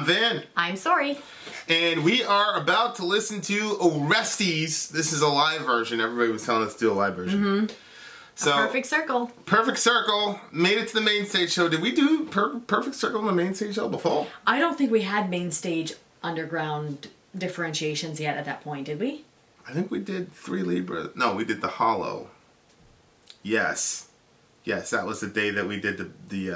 I'm Vin. I'm Sori. And we are about to listen to Orestes. This is a live version. Everybody was telling us to do a live version. Mm-hmm. So, A Perfect Circle. Perfect Circle made it to the main stage show. Did we do Perfect Circle on the main stage show before? I don't think we had main stage underground differentiations yet at that point, did we? I think we did 3 Libra. No, we did the Hollow. Yes, that was the day that we did the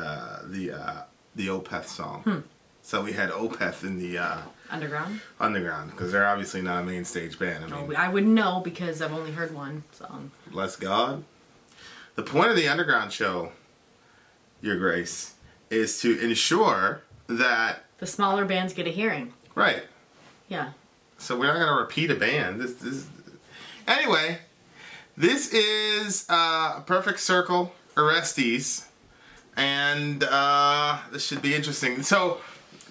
Opeth song. So we had Opeth in the underground because they're obviously not a main stage band. I wouldn't know because I've only heard one song. Bless God. The point of the underground show, Your Grace, is to ensure that the smaller bands get a hearing. Right. Yeah. So we're not going to repeat a band. Anyway, this is A Perfect Circle Orestes, and this should be interesting. So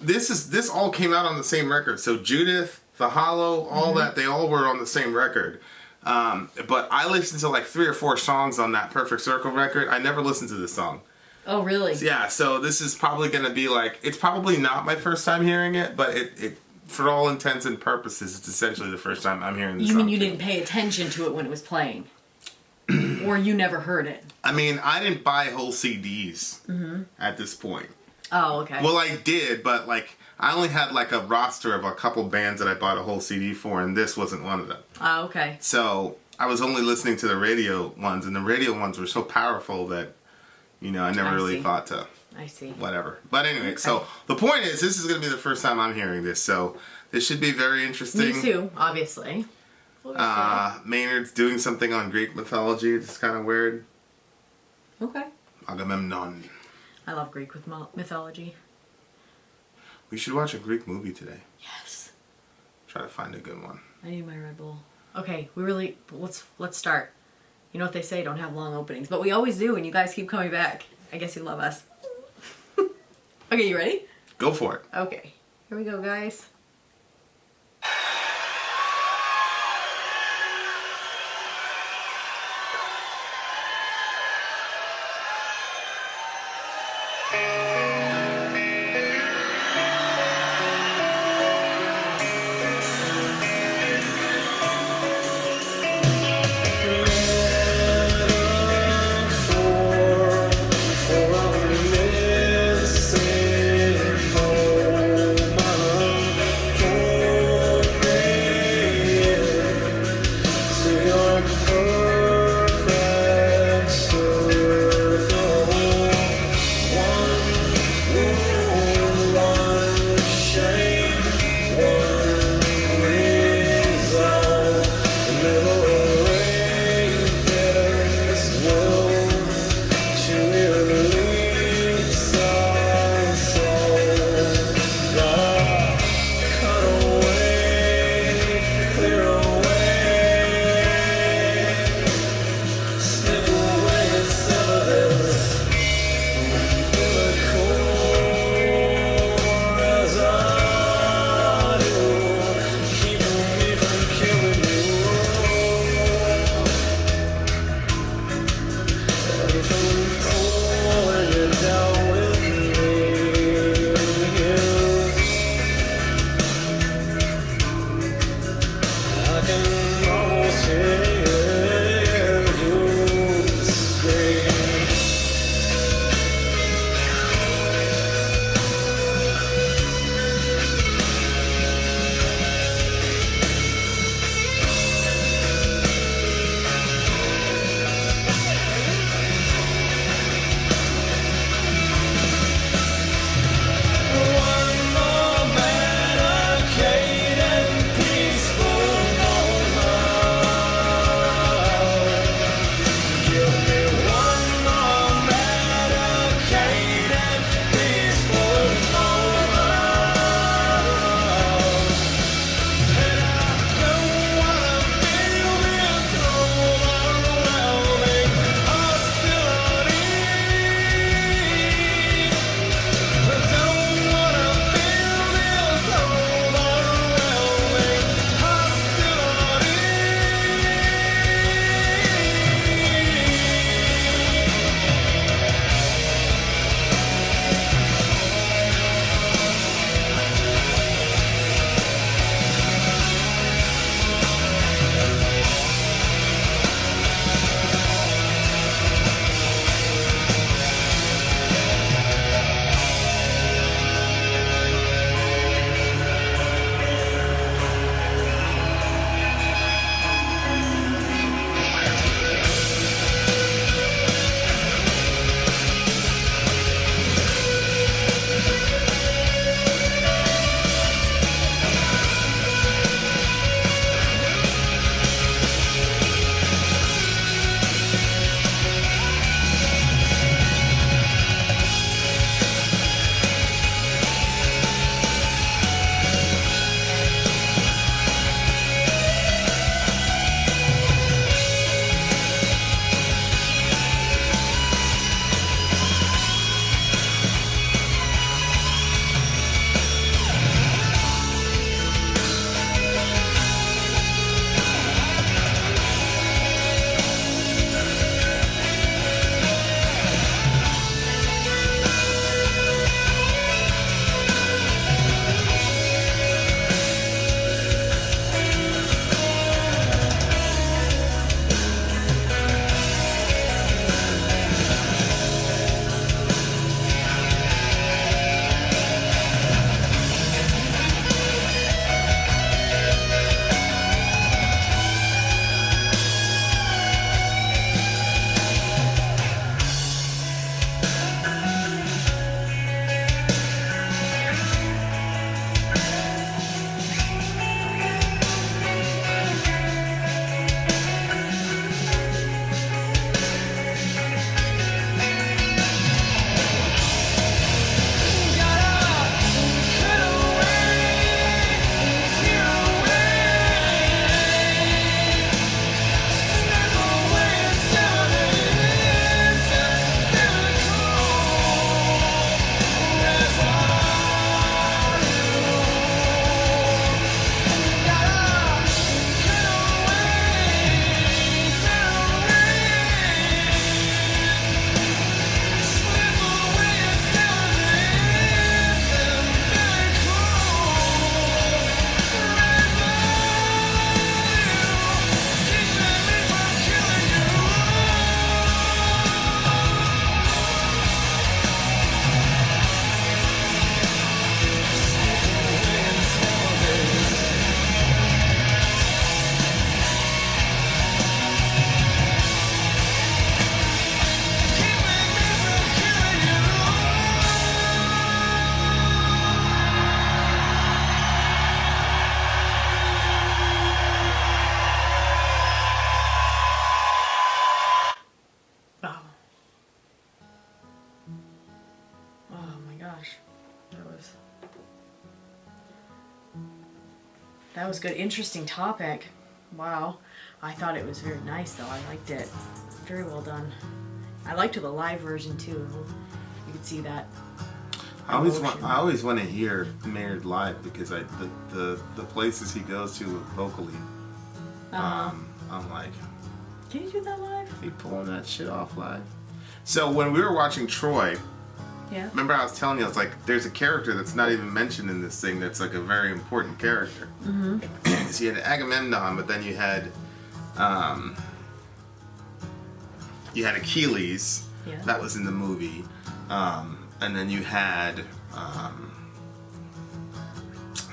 this all came out on the same record. So Judith, The Hollow, all that, they all were on the same record. But I listened to like 3 or 4 songs on that Perfect Circle record. I never listened to this song. Oh, really? Yeah, so this is probably going to be like, it's probably not my first time hearing it, but it for all intents and purposes, it's essentially the first time I'm hearing this song. You mean you didn't pay attention to it when it was playing? Or you never heard it? I mean, I didn't buy whole CDs at this point. Oh, okay. Well, I did, but like, I only had like a roster of a couple bands that I bought a whole CD for, and this wasn't one of them. Oh, okay. So I was only listening to the radio ones, and the radio ones were so powerful that, you know, I never really thought to. I see. Whatever. But anyway, so the point is, this is going to be the first time I'm hearing this, so this should be very interesting. Me too, obviously. Maynard's doing something on Greek mythology. It's kind of weird. Okay. Agamemnon. I love Greek mythology. We should watch a Greek movie today. Yes. Try to find a good one. I need my Red Bull. Okay, let's start. You know what they say, don't have long openings, but we always do, and you guys keep coming back. I guess you love us. Okay, you ready? Go for it. Okay, here we go, guys. gosh. That was good. Interesting topic. Wow. I thought it was very nice, though. I liked it. Very well done. I liked the live version, too. You could see that. I always want to hear Maynard live because the places he goes to vocally, I'm like, can you do that live? he pulling that shit off live. So when we were watching Troy, Yeah. remember I was telling you, I was like, there's a character that's not even mentioned in this thing that's like a very important character. Mm-hmm. So you had Agamemnon, but then you had Achilles. Yeah. That was in the movie. And then you had, I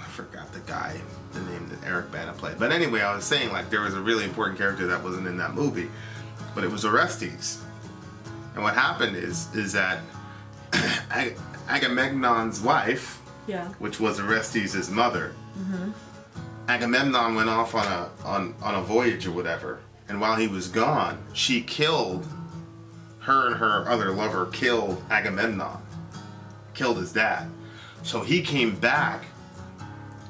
forgot the guy, the name that Eric Bana played. But anyway, I was saying, like, there was a really important character that wasn't in that movie, but it was Orestes. And what happened is that Agamemnon's wife, Yeah. which was Orestes' mother, Agamemnon went off on a voyage or whatever, and while he was gone, she killed, her and her other lover killed Agamemnon. Killed his dad. So he came back,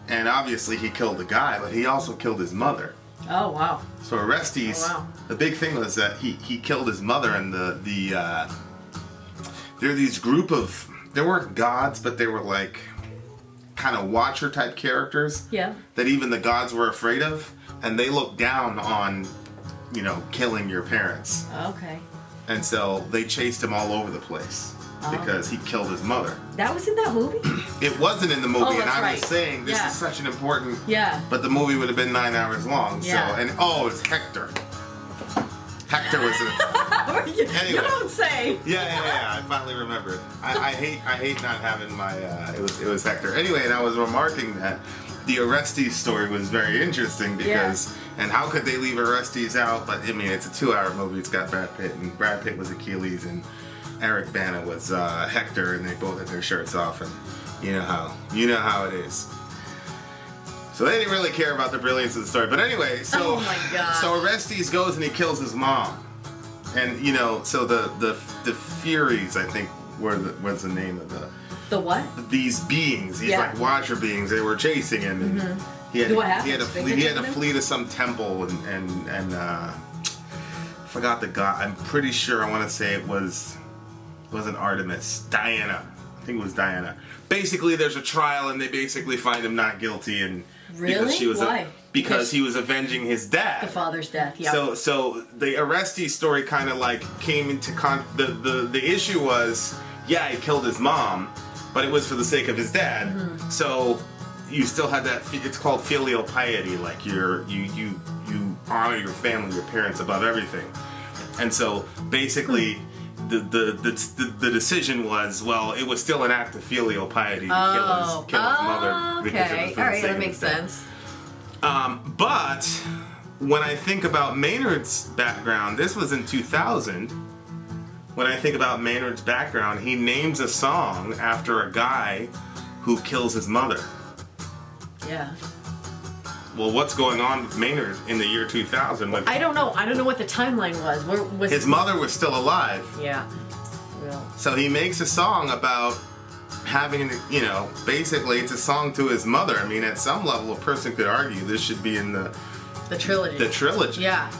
and obviously he killed the guy, but he also killed his mother. Oh, wow. So Orestes, the big thing was that he killed his mother, and there are these group of, they weren't gods, but they were like kind of watcher type characters. Yeah. That even the gods were afraid of, and they looked down on, killing your parents. Okay. And so they chased him all over the place. Because he killed his mother. That was in that movie? It wasn't in the movie, Oh, and that's I was right. saying this Yeah. is such an important. Yeah. But the movie would have been 9 hours long. Yeah. So it's Hector. Hector was it. You Anyway. don't say. Yeah. I finally remembered. I hate not having my. It was Hector. Anyway, and I was remarking that the Orestes story was very interesting because. And how could they leave Orestes out? But I mean, it's a 2-hour movie. It's got Brad Pitt, and Brad Pitt was Achilles, and Eric Bana was Hector, and they both had their shirts off, and you know how it is. So they didn't really care about the brilliance of the story. But anyway, so Oh my God. so Orestes goes and he kills his mom, and so the Furies, I think, was the name of The what? these beings, these Yeah. like watcher beings. They were chasing him, and he had What happened? he had to flee to some temple, and forgot the god. I'm pretty sure I want to say it wasn't Artemis, Diana. I think it was Diana. Basically, there's a trial, and they basically find him not guilty, and Really? Why? Because he was avenging his dad. The father's death, yeah. So the Orestes story kind of like came into the issue was, yeah, he killed his mom, but it was for the sake of his dad. So you still had that. It's called filial piety, like you honor your family, your parents above everything. And so basically, the decision was, well, it was still an act of filial piety to kill his mother because it was for the all right, sake that of makes his dad. sense. But when I think about Maynard's background, this was in 2000. When I think about Maynard's background, he names a song after a guy who kills his mother. Yeah. Well, what's going on with Maynard in the year 2000? I don't know. I don't know what the timeline was. Was His mother was still alive. Yeah. Well. So he makes a song about having, basically it's a song to his mother. I mean, at some level, a person could argue this should be in the trilogy. The trilogy. Yeah.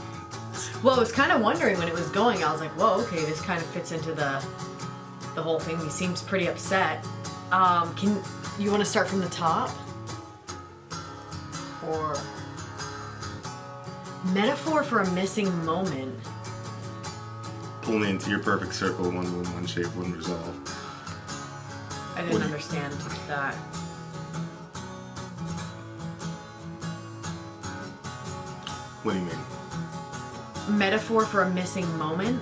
Well, I was kind of wondering when it was going. I was like, whoa, okay, this kind of fits into the whole thing. He seems pretty upset. You want to start from the top? Or metaphor for a missing moment. Pull me into your perfect circle, one room, one shape, one resolve. I didn't understand that. What do you mean? Metaphor for a missing moment?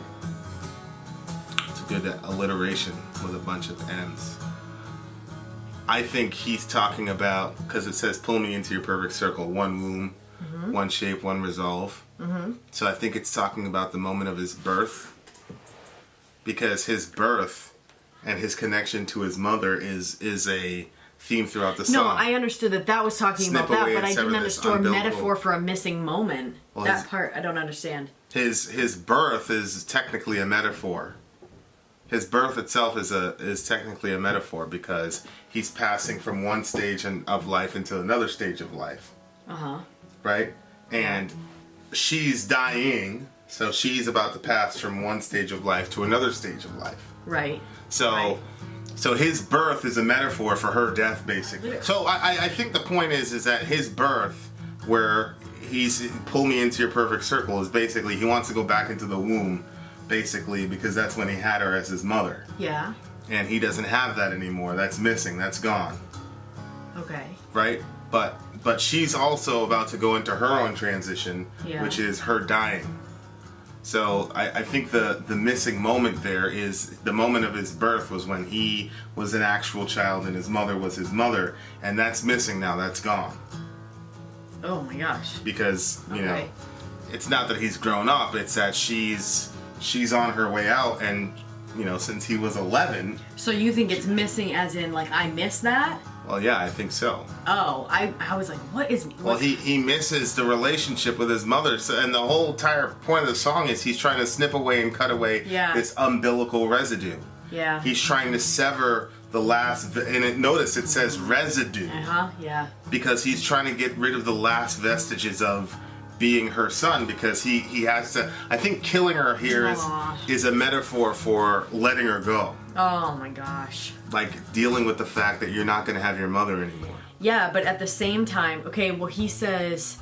It's a good alliteration with a bunch of M's. I think he's talking about, because it says pull me into your perfect circle, one womb, one shape, one resolve. So I think it's talking about the moment of his birth, because his birth and his connection to his mother is a theme throughout the song. No, I understood that was talking Snip about that, away but and I sever didn't this understand umbilical. metaphor for a missing moment. Well, that part I don't understand. His birth is technically a metaphor. his birth itself is technically a metaphor because he's passing from one stage of life into another stage of life. Right? And she's dying, so she's about to pass from one stage of life to another stage of life. Right. So his birth is a metaphor for her death, basically. So I think the point is that his birth, where he's pull me into your perfect circle, is basically he wants to go back into the womb, basically, because that's when he had her as his mother. Yeah. And he doesn't have that anymore. That's missing. That's gone. Okay. Right? But she's also about to go into her own transition, which is her dying. So I think the missing moment there is the moment of his birth was when he was an actual child and his mother was his mother, and that's missing now. That's gone. Oh my gosh. Because, you know, it's not that he's grown up, it's that she's on her way out, and, you know, since he was 11. So you think it's missing as in, like, I miss that? Well, yeah, I think so. Oh, I was like, what is... Well, he misses the relationship with his mother, so, and the whole entire point of the song is he's trying to snip away and cut away this umbilical residue. Yeah. He's trying to sever the last... notice it says residue. Yeah. Because he's trying to get rid of the last vestiges of being her son, because he has to... I think killing her here is a metaphor for letting her go. Oh my gosh. Like dealing with the fact that you're not going to have your mother anymore. Yeah, but at the same time, okay, well, he says,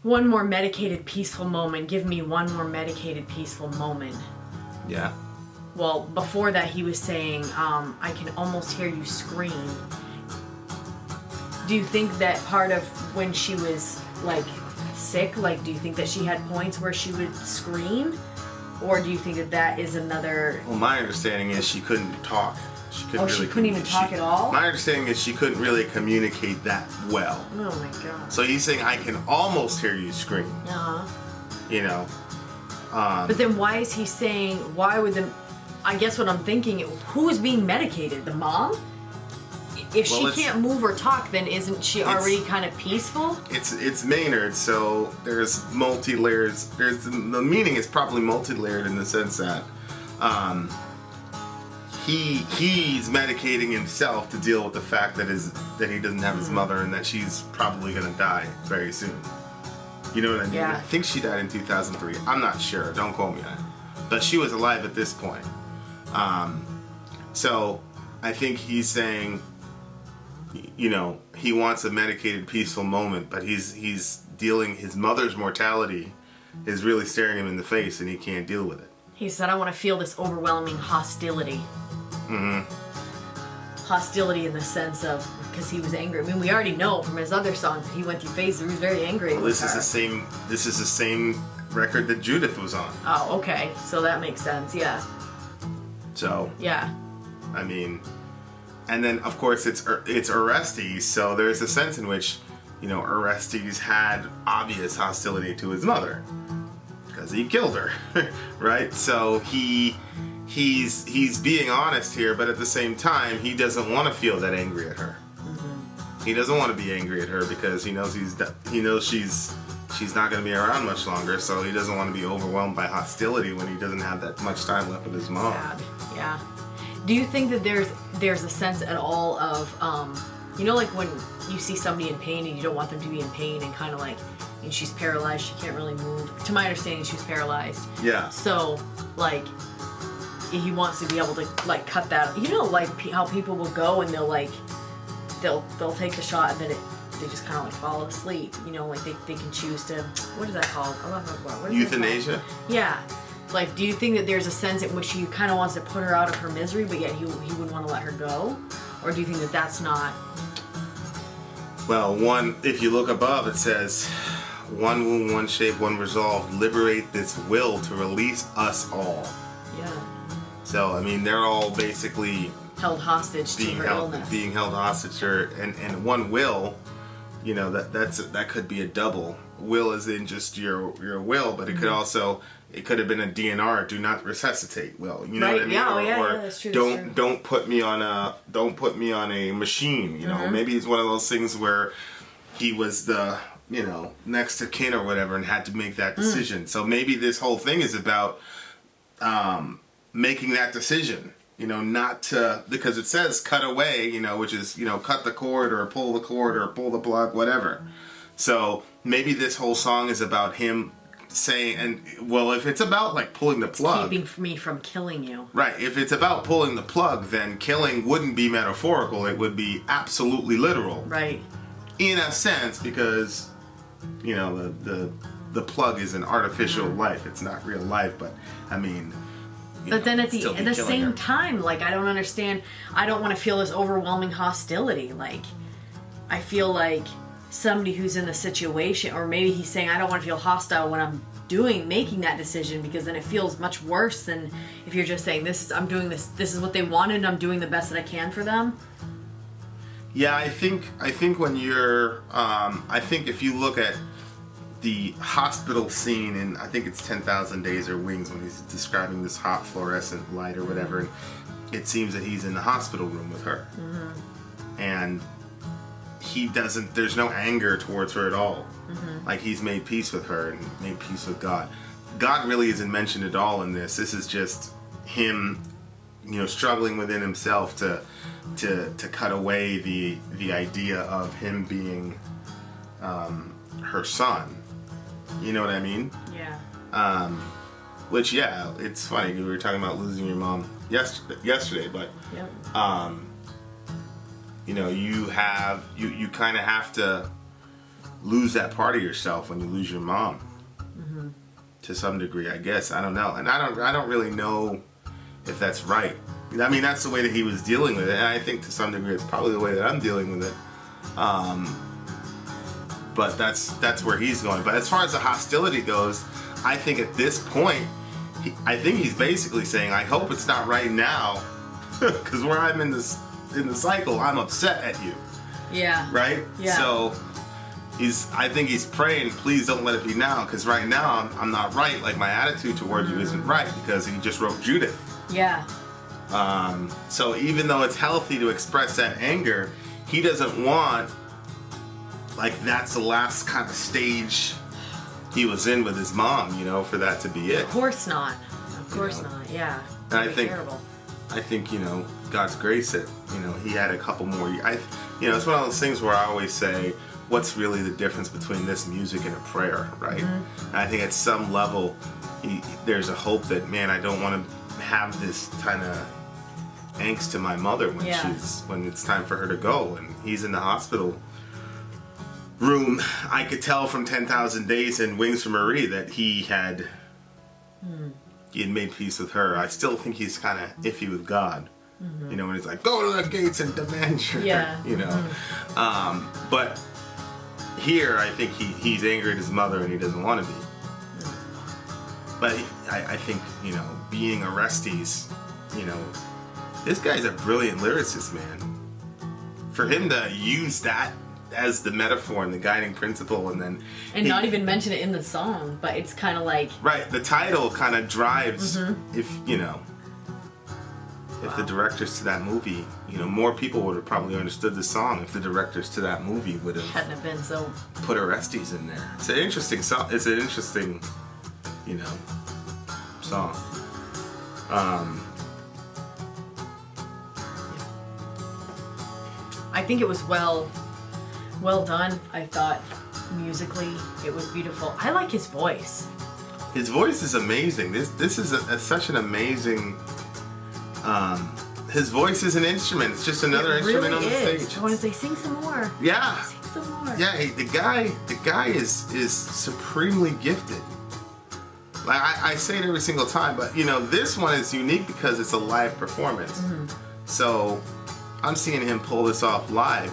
one more medicated, peaceful moment. Give me one more medicated, peaceful moment. Yeah. Well, before that, he was saying, I can almost hear you scream. Do you think that part of when she was, like, sick, like, do you think that she had points where she would scream? Or do you think that that is another... Well, my understanding is she couldn't talk. She couldn't even talk at all? My understanding is she couldn't really communicate that well. Oh my god. So he's saying, I can almost hear you scream. You know? But then why is he saying, why would the... I guess what I'm thinking, who is being medicated? The mom? If she can't move or talk, then isn't she already kind of peaceful? It's Maynard, so there's multi-layers. The meaning is probably multi-layered in the sense that he's medicating himself to deal with the fact that he doesn't have his mother and that she's probably gonna die very soon. You know what I mean? Yeah. I think she died in 2003. I'm not sure. Don't quote me on it. But she was alive at this point. So I think he's saying, you know, he wants a medicated, peaceful moment, but he's dealing, his mother's mortality is really staring him in the face, and he can't deal with it. He said, I want to feel this overwhelming hostility. Hostility in the sense of, because he was angry. I mean, we already know from his other songs that he went through phases where he was very angry. Well, this is the same record that Judith was on. Oh, okay. So that makes sense, yeah. So. Yeah. I mean... And then, of course, it's Orestes, so there's a sense in which, you know, Orestes had obvious hostility to his mother because he killed her, right? So he's being honest here, but at the same time, he doesn't want to feel that angry at her. He doesn't want to be angry at her because he knows she's not going to be around much longer, so he doesn't want to be overwhelmed by hostility when he doesn't have that much time left with his mom. Sad. Yeah. Do you think that there's a sense at all of, you know, like when you see somebody in pain and you don't want them to be in pain and kind of like, and she's paralyzed, she can't really move. To my understanding, she's paralyzed. Yeah. So, like, he wants to be able to, like, cut that. You know, like, how people will go and they'll take the shot and then they just kind of, like, fall asleep. You know, like, they can choose to, what is that called? What is euthanasia? Yeah. Like, do you think that there's a sense in which he kind of wants to put her out of her misery, but yet he wouldn't want to let her go? Or do you think that that's not... Well, if you look above, it says, one wound, one shape, one resolve, liberate this will to release us all. Yeah. So, I mean, they're all basically... held hostage to her illness. Being held hostage to her. And one will, you know, that could be a double. Will is in just your will, but it could also... It could have been a DNR, do not resuscitate. Well, you know what I mean? Yeah, that's true. Don't put me on a machine. You know, maybe it's one of those things where he was the next to kin or whatever and had to make that decision. So maybe this whole thing is about making that decision. Not to, because it says cut away, which is, cut the cord or pull the cord or pull the plug, whatever. So maybe this whole song is about him saying, and well, if it's about like pulling the plug, keeping me from killing you. Right. If it's about pulling the plug, then killing wouldn't be metaphorical. It would be absolutely literal. Right. In a sense, because, the plug is an artificial life. It's not real life, but I mean. But then at the same time, like, I don't understand. I don't want to feel this overwhelming hostility. Like, I feel like somebody who's in the situation, or maybe he's saying, I don't want to feel hostile when I'm making that decision, because then it feels much worse than if you're just saying, I'm doing this is what they wanted, and I'm doing the best that I can for them. Yeah, I think when you're, I think if you look at the hospital scene in, I think it's 10,000 Days or Wings, when he's describing this hot fluorescent light or whatever, and it seems that he's in the hospital room with her. Mm-hmm. And there's no anger towards her at all. Mm-hmm. Like, he's made peace with her and made peace with God. God really isn't mentioned at all in this. This is just him, struggling within himself to cut away the idea of him being her son. You know what I mean? Yeah. Which, yeah, it's funny. We were talking about losing your mom yesterday, but yep. You kind of have to lose that part of yourself when you lose your mom. Mm-hmm. To some degree, I guess. I don't know, and I don't really know if that's right. I mean, that's the way that he was dealing with it, and I think to some degree it's probably the way that I'm dealing with it. But that's where he's going. But as far as the hostility goes, I think at this point, I think he's basically saying, I hope it's not right now, because where I'm in the cycle, I'm upset at you. Yeah. Right? Yeah. So I think he's praying, please don't let it be now, because right now I'm not right. Like, my attitude toward you isn't right, because he just wrote Judith. Yeah. So even though it's healthy to express that anger, he doesn't want, like, that's the last kind of stage he was in with his mom, for that to be it. Of course not. Of course not. Yeah. And I think, terrible. God's grace that, he had a couple more. It's one of those things where I always say, what's really the difference between this music and a prayer, right? Mm-hmm. And I think at some level, there's a hope that, man, I don't want to have this kind of angst to my mother when it's time for her to go, and he's in the hospital room. I could tell from 10,000 Days and Wings for Marie that he had made peace with her. I still think he's kind of iffy with God. Mm-hmm. When he's like, go to the gates and demand your, Mm-hmm. But here, I think he's angry at his mother and he doesn't want to be. Mm-hmm. But I think, being Orestes, this guy's a brilliant lyricist, man. For him to use that as the metaphor and the guiding principle, and not even mention it in the song, but it's kind of like, right, the title kind of drives. Mm-hmm. If the directors to that movie, more people would have probably understood the song if the directors to that movie would hadn't been so put Orestes in there. It's an interesting song. It's an interesting, song. I think it was well done. I thought musically it was beautiful. I like his voice. His voice is amazing. This is such an amazing. His voice is an instrument. It's just another instrument on the stage. I want to say, sing some more. Yeah. Sing some more. Yeah. The guy is supremely gifted. Like, I say it every single time, but this one is unique because it's a live performance. Mm-hmm. So I'm seeing him pull this off live.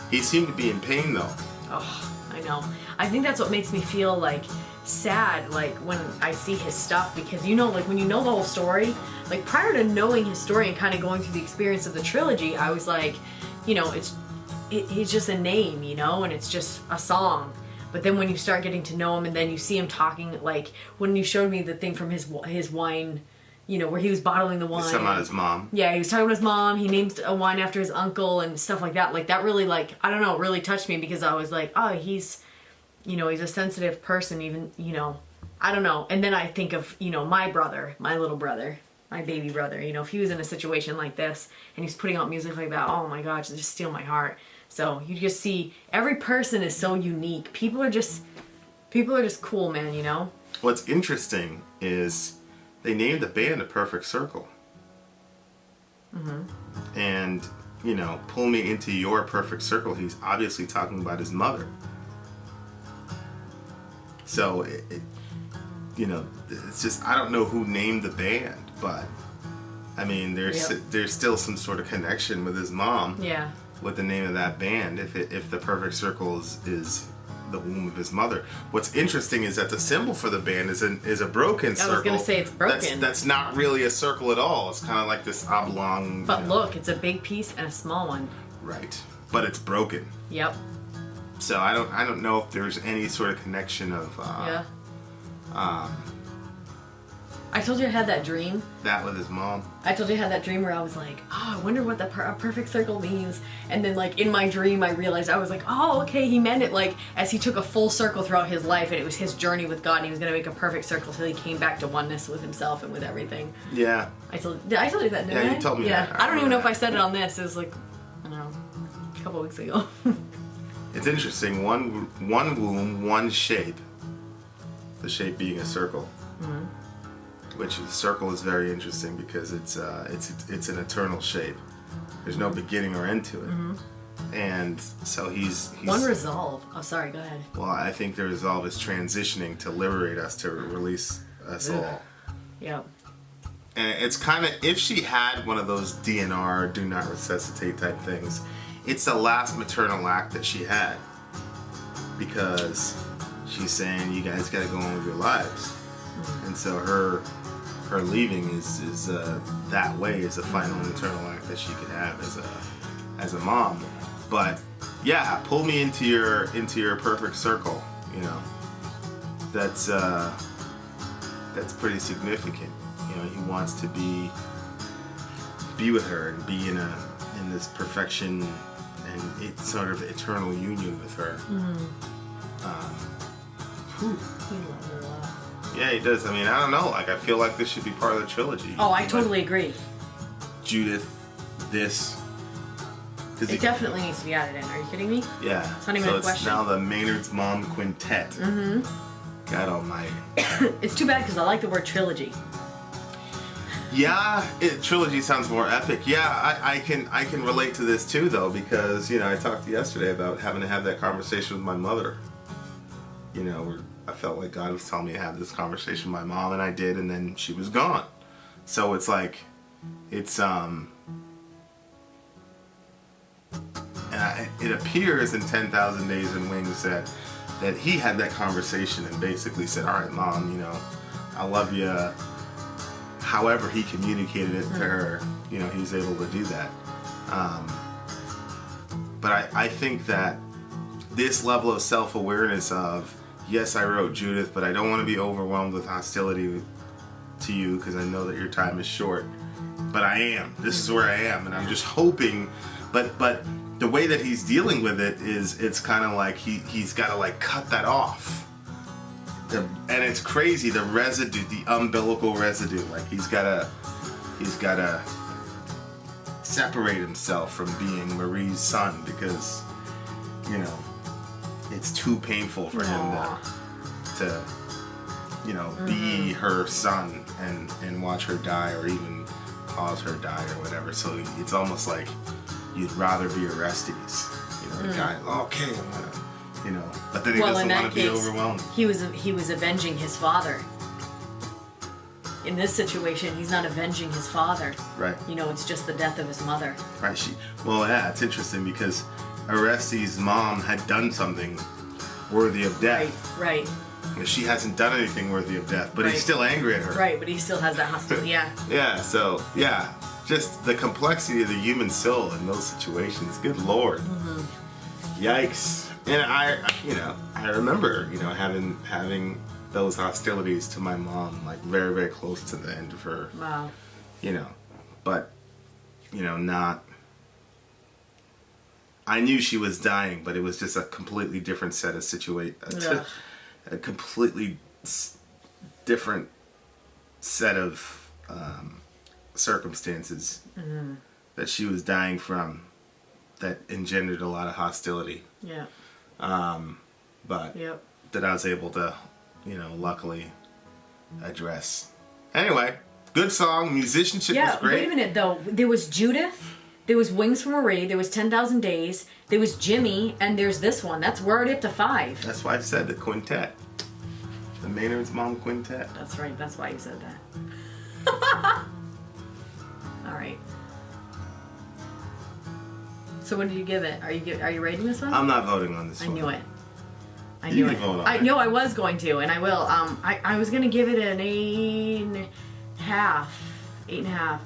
He seemed to be in pain, though. Oh, I know. I think that's what makes me feel like sad, like when I see his stuff, because like when you know the whole story, like prior to knowing his story and kind of going through the experience of the trilogy, I was like, he's just a name, and it's just a song. But then when you start getting to know him, and then you see him talking, like when you showed me the thing from his wine, where he was bottling the wine. Talking about his mom. Yeah, he was talking about his mom. He named a wine after his uncle and stuff like that. Like that really, like, I don't know, really touched me, because I was like, oh, he's a sensitive person, even, I don't know. And then I think of, my brother, my little brother, my baby brother, if he was in a situation like this and he's putting out music like that, oh my gosh, it just steal my heart. So you just see every person is so unique. People are just cool, man, What's interesting is they named the band A Perfect Circle. And, pull me into your perfect circle. He's obviously talking about his mother. So, it's just, I don't know who named the band, but, I mean, there's still some sort of connection with his mom. Yeah. With the name of that band, if the perfect circle is the womb of his mother. What's interesting is that the symbol for the band is a broken circle. I was gonna say it's broken. That's not really a circle at all. It's kind of like this oblong. But look, it's a big piece and a small one. Right, but it's broken. Yep. So I don't know if there's any sort of connection of. I told you I had that dream. That with his mom. I told you I had that dream where I was like, oh, I wonder what the perfect circle means. And then, like, in my dream, I realized, I was like, oh, okay, he meant it, like, as he took a full circle throughout his life, and it was his journey with God, and he was going to make a perfect circle till he came back to oneness with himself and with everything. Yeah. I told you that, didn't I? Yeah, you told me that. I don't even know if I said it on this. It was, like, I don't know, a couple weeks ago. It's interesting. One womb, one shape. The shape being a circle. Mm-hmm. Which the circle is very interesting because it's an eternal shape. There's no beginning or end to it. Mm-hmm. And so he's one resolve. Oh, sorry. Go ahead. Well, I think the resolve is transitioning to liberate us, to release us all. Yep. And it's kind of, if she had one of those DNR, do not resuscitate type things, it's the last maternal act that she had, because she's saying you guys got to go on with your lives. Mm-hmm. And so her leaving is that way is a final maternal act that she could have as a mom. But yeah, pull me into your perfect circle. That's pretty significant. He wants to be with her and be in this perfection and it's sort of eternal union with her. Mm-hmm. He loves her a lot. Yeah, he does. I mean, I don't know. Like, I feel like this should be part of the trilogy. Oh, I totally agree. Judith, this. It definitely needs to be added in. Are you kidding me? Yeah. It's not even a question. So it's now the Maynard's Mom Quintet. Mm-hmm. God almighty. It's too bad because I like the word trilogy. Yeah, trilogy sounds more epic. Yeah, I can relate to this too, though, because, I talked to you yesterday about having to have that conversation with my mother. I felt like God was telling me to have this conversation with my mom, and I did, and then she was gone. So it's like, it appears in 10,000 Days and Wings that he had that conversation and basically said, all right, Mom, I love you. However he communicated it to her, he was able to do that. But I think that this level of self-awareness of, yes, I wrote Judith, but I don't want to be overwhelmed with hostility to you because I know that your time is short. But I am. This is where I am, and I'm just hoping. But the way that he's dealing with it is, it's kind of like he's got to like cut that off. And it's crazy, the residue, the umbilical residue. Like he's got to separate himself from being Marie's son because, it's too painful for him to be her son and watch her die or even cause her die or whatever. So it's almost like you'd rather be Orestes. The guy, okay, I'm gonna, but then he doesn't want to be overwhelmed. He was avenging his father. In this situation, he's not avenging his father. Right. It's just the death of his mother. Right. Yeah, it's interesting because Orestes' mom had done something worthy of death. Right. She hasn't done anything worthy of death, but he's still angry at her. Right, but he still has that hostility, yeah. Yeah, so, just the complexity of the human soul in those situations. Good Lord. Mm-hmm. Yikes. And I remember, having those hostilities to my mom, like very, very close to the end of her. Wow. But, not. I knew she was dying, but it was just a completely different set of a completely different set of circumstances that she was dying from that engendered a lot of hostility. Yeah. But Yep. that I was able to, luckily address. Anyway, good song. Musicianship was Yeah, great. wait a minute though. There was Judith, there was Wings from Marie, there was 10,000 Days, there was Jimmy, and there's this one. We're already up to 5. That's why I said the quintet. The Maynard's Mom Quintet. That's right, that's why you said that. Alright. So what did you give it? Are you rating this one? I'm not voting on this I one. knew it. I You knew can it. vote on I it. know I was going to, and I will. I was gonna give it an 8.5. 8.5.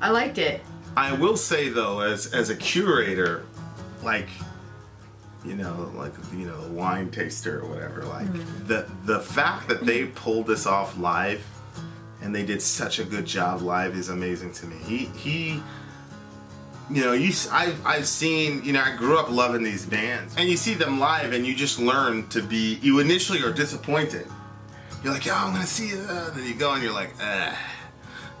I liked it. I will say though, as a curator, a wine taster or whatever, the fact that they pulled this off live and they did such a good job live is amazing to me. I've seen, I grew up loving these bands, and you see them live and you just learn to be, you initially are disappointed. You're like, I'm gonna see it, then you go and you're like,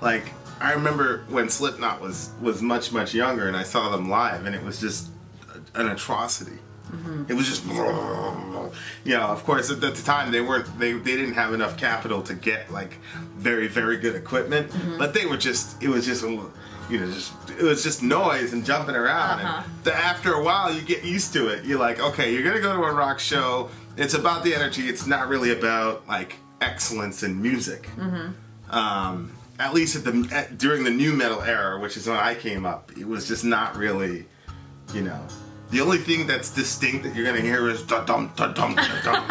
Like, I remember when Slipknot was much, much younger and I saw them live and it was just an atrocity. It was just, of course at the time they didn't have enough capital to get very, very good equipment, but it was just noise and jumping around. And after a while you get used to it. You're like, okay, you're gonna go to a rock show. It's about the energy. It's not really about excellence in music. At least during the new metal era, which is when I came up, it was just not really, The only thing that's distinct that you're gonna hear is da dum da dum da dum.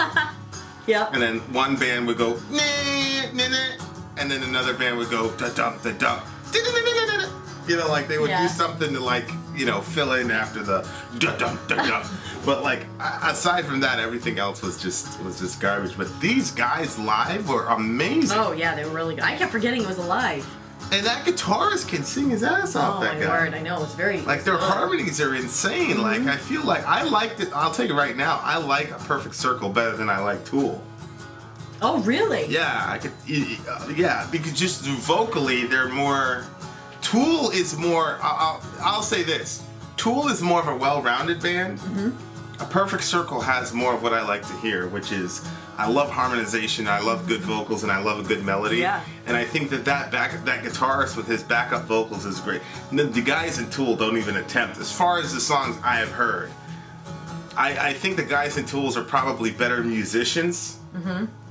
Yep. And then one band would go nah, nah, nah, and then another band would go da dum da dum. They would do something to fill in after the da dum da dum. But aside from that, everything else was just garbage. But these guys live were amazing. Oh yeah, they were really good. I kept forgetting it was alive. And that guitarist can sing his ass off. That my guy. word, I know, it's very Their harmonies are insane. I feel like I liked it. I'll tell you right now, I like A Perfect Circle better than I like Tool. Oh really? Yeah, I could. Yeah, because just vocally, they're more. Tool is more. I'll say this: Tool is more of a well-rounded band. A Perfect Circle has more of what I like to hear, which is I love harmonization, I love good vocals, and I love a good melody. Yeah. And I think that guitarist with his backup vocals is great. The guys in Tool don't even attempt. As far as the songs I have heard, I think the guys in Tools are probably better musicians.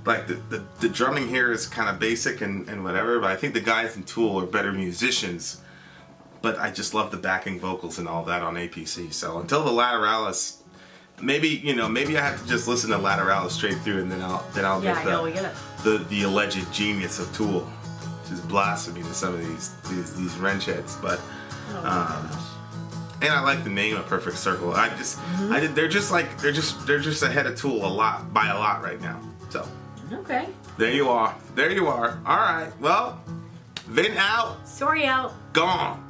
The drumming here is kind of basic and whatever, but I think the guys in Tool are better musicians. But I just love the backing vocals and all that on APC. So until the Lateralis. Maybe I have to just listen to Lateralis straight through, and then I'll get the alleged genius of Tool, which is blasphemy to some of these wrench heads. But and I like the name of Perfect Circle. They're just ahead of Tool by a lot right now. So Okay. there you are. All right. Well, Vin out. Sori out. Gone.